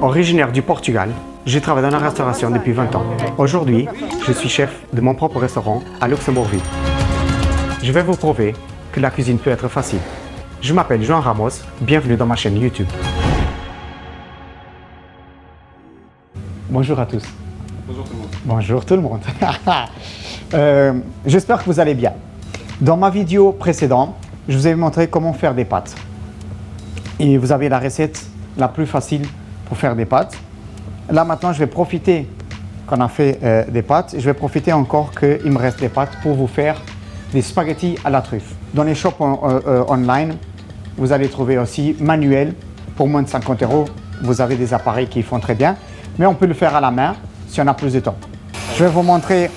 Originaire du Portugal, j'ai travaillé dans la restauration depuis 20 ans. Aujourd'hui, je suis chef de mon propre restaurant à Luxembourgville. Je vais vous prouver que la cuisine peut être facile. Je m'appelle Joan Ramos, bienvenue dans ma chaîne YouTube. Bonjour à tous. Bonjour tout le monde. Bonjour tout le monde. J'espère que vous allez bien. Dans ma vidéo précédente, je vous ai montré comment faire des pâtes. Et vous avez la recette la plus facile pour faire des pâtes. Là maintenant, je vais profiter qu'on a fait des pâtes. Je vais profiter encore qu'il me reste des pâtes pour vous faire des spaghettis à la truffe. Dans les shops online, vous allez trouver aussi manuel pour moins de 50 €. Vous avez des appareils qui font très bien, mais on peut le faire à la main si on a plus de temps. Je vais vous montrer.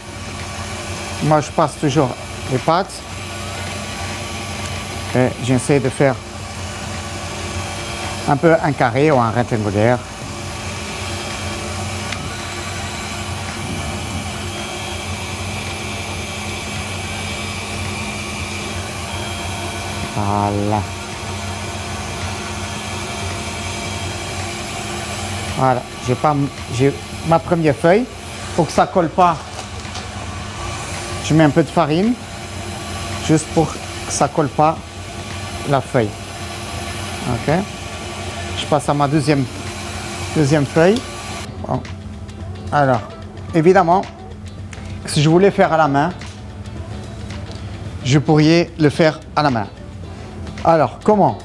Moi, je passe toujours les pâtes et j'essaie de faire un peu un carré ou un rectangulaire. Voilà. Voilà, j'ai ma première feuille. Pour que ça colle pas, je mets un peu de farine, juste pour que ça colle pas la feuille. Ok. Je passe à ma deuxième feuille. Bon. Alors, évidemment, si je voulais faire à la main, je pourrais le faire à la main. Alors, comment?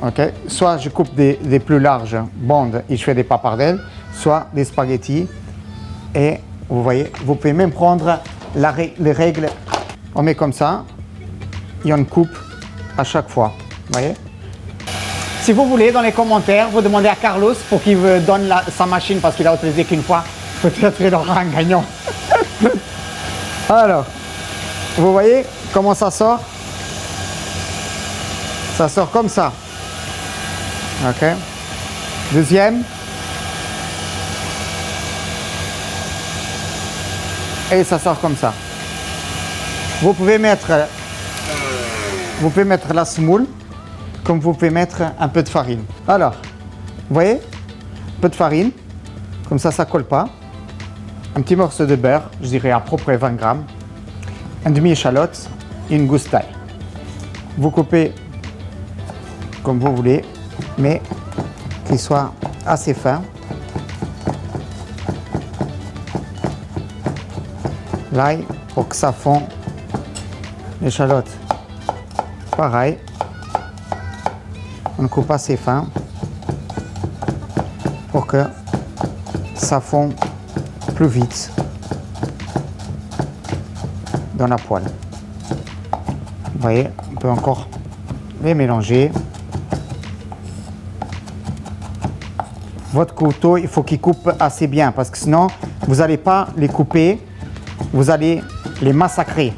Ok. Soit je coupe des plus larges bandes et je fais des pappardelles, soit des spaghettis. Et vous voyez, vous pouvez même prendre les règles. On met comme ça et on coupe à chaque fois. Vous voyez? Si vous voulez, dans les commentaires, vous demandez à Carlos pour qu'il vous donne sa machine parce qu'il a utilisé qu'une fois. Peut-être il aura un gagnant. Alors, vous voyez comment ça sort? Ça sort comme ça. Ok. Deuxième. Et ça sort comme ça. Vous pouvez mettre la semoule, comme vous pouvez mettre un peu de farine. Alors, vous voyez, un peu de farine, comme ça, ça colle pas. Un petit morceau de beurre, je dirais à peu près 20 grammes. Un demi-échalote et une gousse d'ail. Vous coupez comme vous voulez, mais qu'il soit assez fin. L'ail pour que ça fond. L'échalote, pareil. On coupe assez fin pour que ça fond plus vite dans la poêle. Vous voyez, on peut encore les mélanger. Votre couteau, il faut qu'il coupe assez bien parce que sinon, vous n'allez pas les couper, vous allez les massacrer.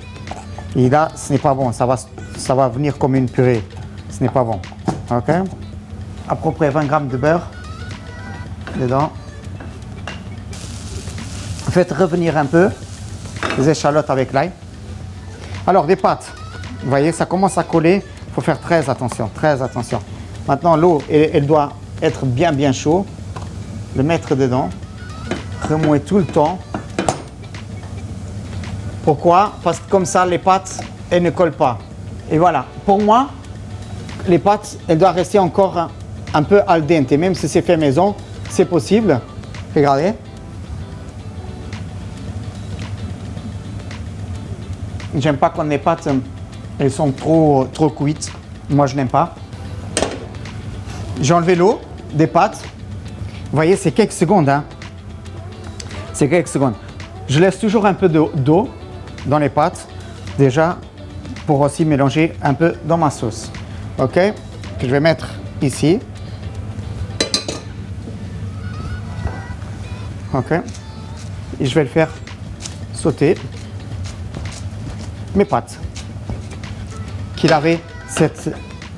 Et là, ce n'est pas bon, ça va venir comme une purée. Ce n'est pas bon. Ok? À peu près 20 grammes de beurre dedans. Faites revenir un peu les échalotes avec l'ail. Alors, des pâtes. Vous voyez, ça commence à coller. Il faut faire très attention, très attention. Maintenant, l'eau, elle doit être bien chaud. Le mettre dedans. Remuer tout le temps. Pourquoi? Parce que comme ça, les pâtes, elles ne collent pas. Et voilà. Pour moi, les pâtes, elles doivent rester encore un peu al dente. Même si c'est fait maison, c'est possible. Regardez. J'aime pas quand les pâtes, elles sont trop cuites. Moi, je n'aime pas. J'ai enlevé l'eau des pâtes. Vous voyez, c'est quelques secondes. Hein. C'est quelques secondes. Je laisse toujours un peu d'eau dans les pâtes, déjà, pour aussi mélanger un peu dans ma sauce. Ok? Que je vais mettre ici. Ok? Et je vais le faire sauter. Mes pâtes. Qu'il avait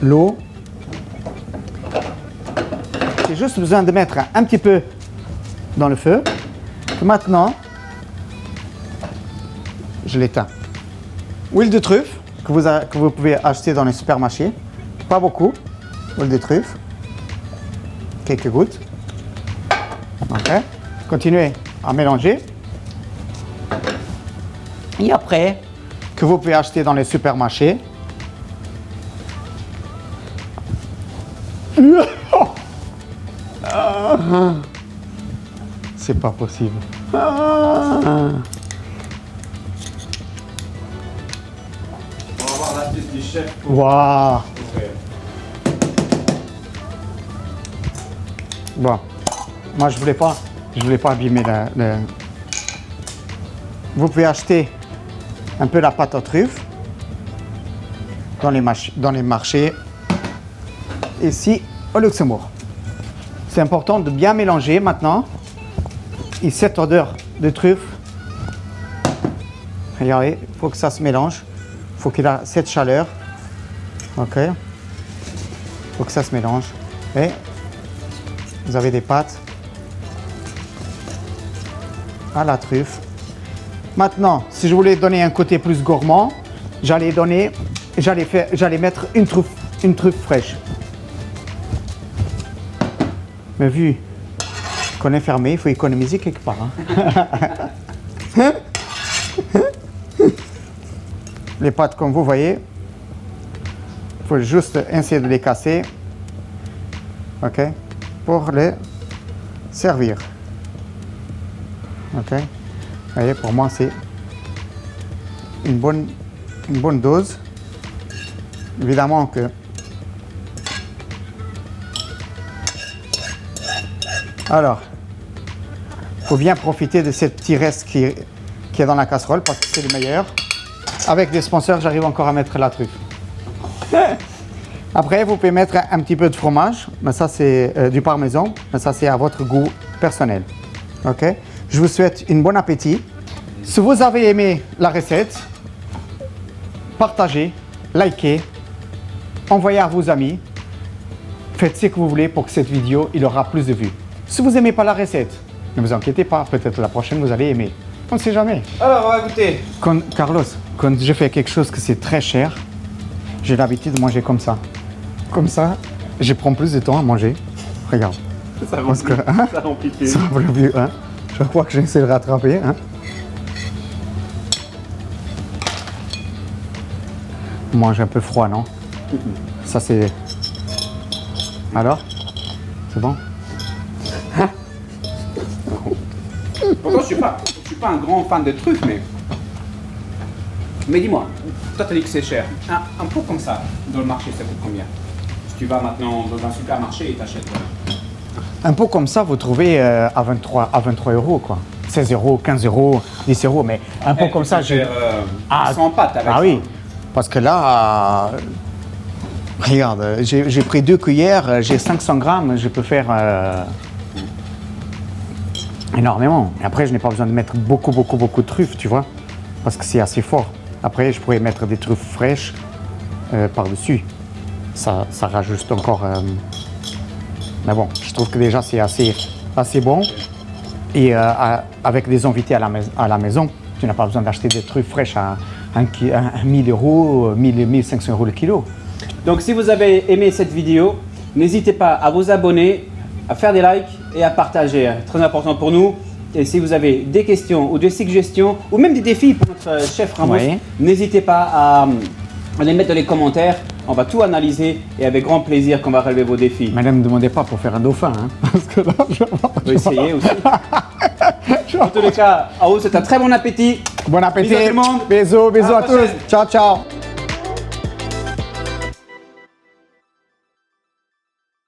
l'eau. J'ai juste besoin de mettre un petit peu dans le feu. Maintenant, je l'éteins. Huile de truffe que vous pouvez acheter dans les supermarchés. Pas beaucoup. Huile de truffe. Quelques gouttes. Ok. Continuez à mélanger. Et après, que vous pouvez acheter dans les supermarchés. C'est pas possible. On va voir l'astuce du chef. Waouh. Bon, moi je voulais pas abîmer le... Vous pouvez acheter un peu la pâte à truffe dans les marchés ici au Luxembourg. C'est important de bien mélanger maintenant. Et cette odeur de truffe, regardez, il faut que ça se mélange. Il faut qu'il ait cette chaleur. Ok. Il faut que ça se mélange. Et vous avez des pâtes à la truffe. Maintenant, si je voulais donner un côté plus gourmand, j'allais mettre une truffe fraîche. Mais vu qu'on est fermé, il faut économiser quelque part. Hein. Les pâtes, comme vous voyez, il faut juste essayer de les casser, ok, pour les servir. Ok, vous voyez, pour moi c'est une bonne dose. Évidemment que alors, il faut bien profiter de ces petits restes qui est dans la casserole parce que c'est le meilleur. Avec des sponsors, j'arrive encore à mettre la truffe. Après, vous pouvez mettre un petit peu de fromage, mais ça c'est du parmesan, mais ça c'est à votre goût personnel. Ok? Je vous souhaite un bon appétit. Si vous avez aimé la recette, partagez, likez, envoyez à vos amis. Faites ce que vous voulez pour que cette vidéo il aura plus de vues. Si vous n'aimez pas la recette, ne vous inquiétez pas, peut-être la prochaine vous allez aimer. On ne sait jamais. Alors, on va goûter. Carlos, quand je fais quelque chose que c'est très cher, j'ai l'habitude de manger comme ça. Comme ça, je prends plus de temps à manger. Regarde. Ça remplit plus. Ça remplit plus, hein. Je crois que j'essaie de rattraper, hein. On mange un peu froid, non? Ça c'est... Alors? C'est bon? Pourtant, je suis pas un grand fan de truffes, mais dis-moi, toi t'as dit que c'est cher. Un pot comme ça, dans le marché, ça coûte combien? Si tu vas maintenant dans un supermarché et t'achètes. Un pot comme ça, vous trouvez à 23 euros, quoi. 16 euros, 15 euros, 10 euros, mais un pot comme ça, j'ai... sans pâte avec ça. Ah oui, parce que là, regarde, j'ai pris 2 cuillères, j'ai 500 grammes, je peux faire énormément. Et après, je n'ai pas besoin de mettre beaucoup de truffes, tu vois, parce que c'est assez fort. Après, je pourrais mettre des truffes fraîches par-dessus. Ça rajoute encore... Mais bon, je trouve que déjà, c'est assez bon. Et avec des invités à la maison, tu n'as pas besoin d'acheter des truffes fraîches à 1000 euros, 1500 euros le kilo. Donc si vous avez aimé cette vidéo, n'hésitez pas à vous abonner, à faire des likes et à partager. Très important pour nous. Et si vous avez des questions ou des suggestions ou même des défis pour notre chef Ramos, Oui. n'hésitez pas à les mettre dans les commentaires. On va tout analyser et avec grand plaisir qu'on va relever vos défis. Mais ne me demandez pas pour faire un dauphin, hein, parce que là, On peut essayer aussi. En tous les cas, à vous, c'est un très bon appétit. Bon appétit. Bisous à tout le monde. Bisous À la à tous. prochaine. Ciao, ciao.